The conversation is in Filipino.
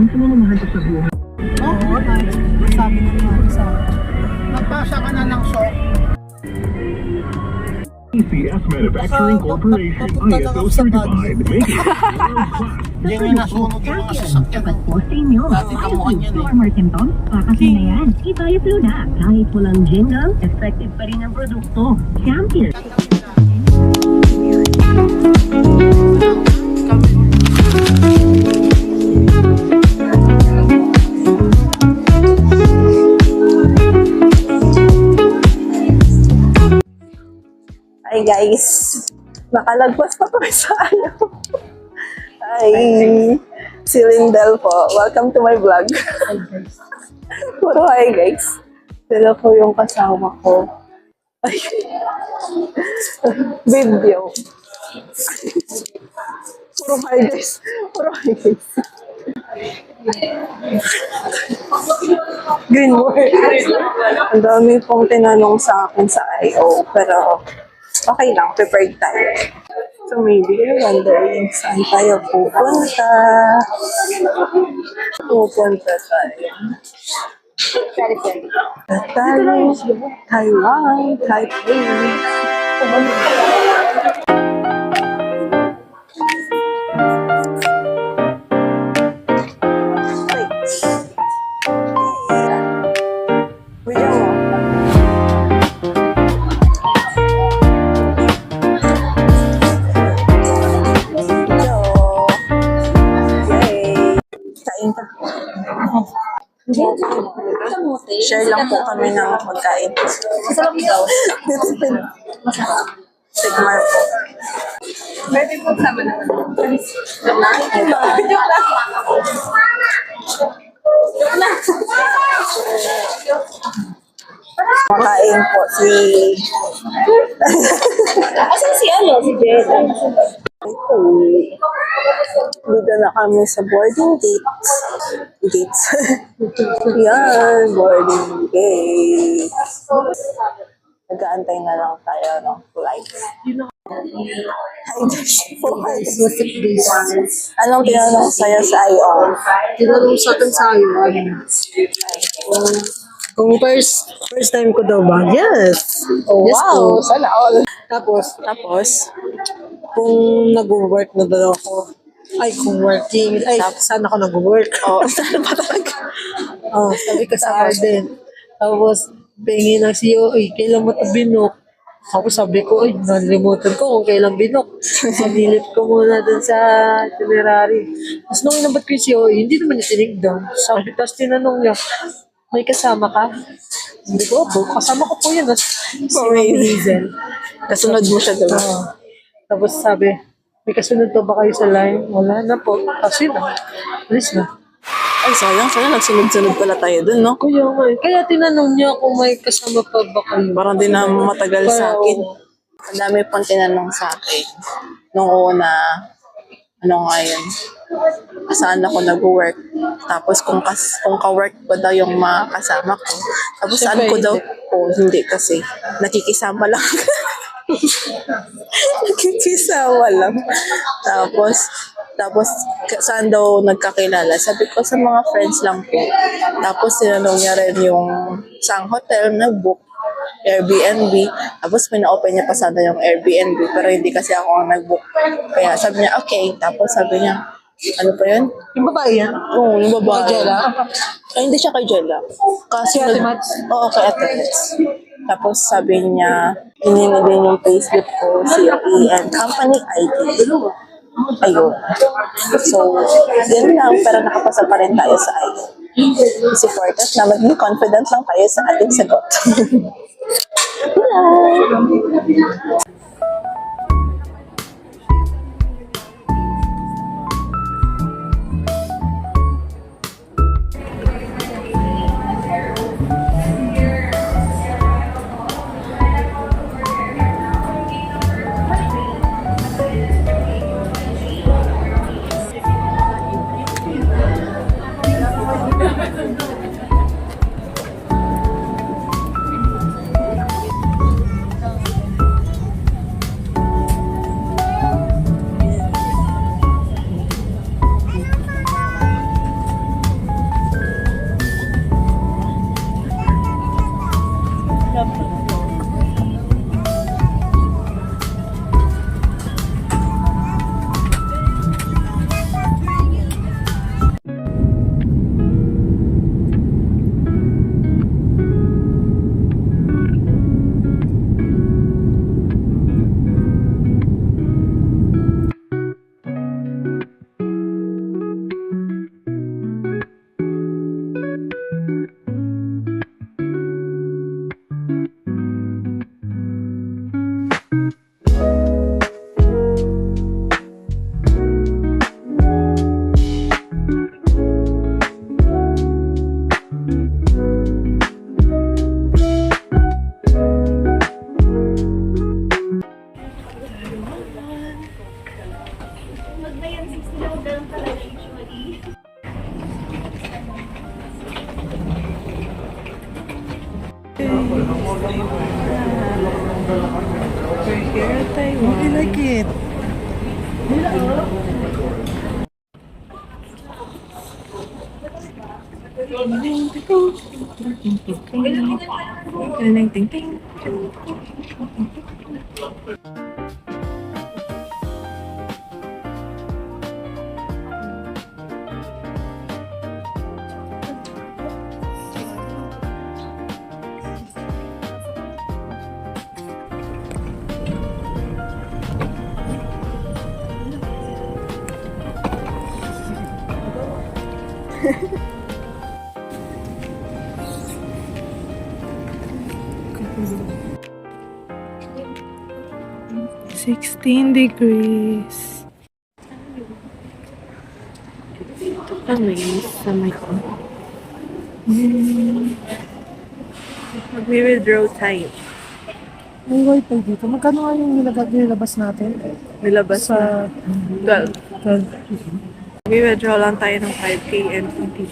gusto mo mahal sa buhay. Oo, sabi ng mga isa. Nagpasa ka na ng shock. ACS Manufacturing Corporation ISO certified. Make it Hindi may nasunog yung mga sasakyan. po sa inyo. Dati kamuhan yan eh. Or symptoms, kakasin na yan. Ibaya-Flu na. Kahit walang jingle, effective pa rin ang produkto. Champion. Hi guys, nakalagpas pa kami sa Hi, si Lindel po. Welcome to my vlog. Puro hi guys. Sila po yung kasama ko. Ay. Video. Puro hi guys. Puro hi guys. Green word. Ang dami pong tinanong sa akin sa I.O. Pero okay lang, prepared tayo. So maybe you're wondering saan tayo pupunta. Pupunta tayo. Taiwan, Taipei. Share lang po kami ng pagkain. Masarap daw. Ditipid. Sigmar po. Pwede po sama na. Makain po si... Asan si Si Jed? Dito na kami sa boarding gates. Yan, boarding gates. Nag-aantay na lang tayo ng flight. Hi guys. Anong tinanong sa'yo sa I.O.? Tinanong sa akin sa iyo. Kung first time ko daw ba? Yes. Oh, Yes wow, po. sana all. Tapos, Kung kung nag-work na daw ako, saan ako nag-work? oh, sana pa talaga. Oh, sabi ko sa Arden. Tapos, pengi ng CEO, kailan mo ito binok? Tapos sabi ko, nalimutan ko kung kailan binok. Sinilip ko muna dun sa itinerary. Tapos nung inabat ko yung CEO, hindi naman niya tinigdan. Tapos tinanong niya, may kasama ka? Hindi ko, kasama ko po yun. Si Hazel. Kasunod mo siya doon. Tapos sabi, may kasunod pa ba kayo sa line? Wala na po. Kasi na. Alis na. Ay, sayang. Sana nagsunod-sunod pala tayo doon, no? Kaya tinanong niya kung may kasama pa ba kayo. Parang di na matagal sa akin. Ang dami pang tinanong sa akin. Nung una, ano nga yun, saan ako nag-work. Tapos kung ka-work ko daw yung mga kasama ko. Tapos saan ko daw, hindi kasi. Nakikisama lang. Nakikisama lang. Tapos saan daw nagkakilala? Sabi ko sa mga friends lang po. Tapos tinanong niya rin yung saang hotel na book, Airbnb. Tapos pina-open niya pa sana yung Airbnb pero hindi kasi ako ang nag-book. Kaya sabi niya, okay. Tapos sabi niya, ano pa yun? Yung babae yan? Oo, yung babae. Kay Jella? Ay, hindi siya kay Jella. Kasi Kay Ate Mats? Oo, kay Ate Mats. Tapos sabi niya, hinina din yung payslip ko, COE, and company ID. Ayun. So, yun lang, pero nakapasa pa rin tayo sa ID. It's important na maging confident lang tayo sa ating sagot. We're here at Taiwan. I like it. Ting, ting, ting. 16 degrees. Dito kami sa may Mag-withdraw tayo. May wifi dito. Magkano nga yung nilabas natin? Nilabas Sa na 12. Mag-withdraw lang tayo ng 5K and 20.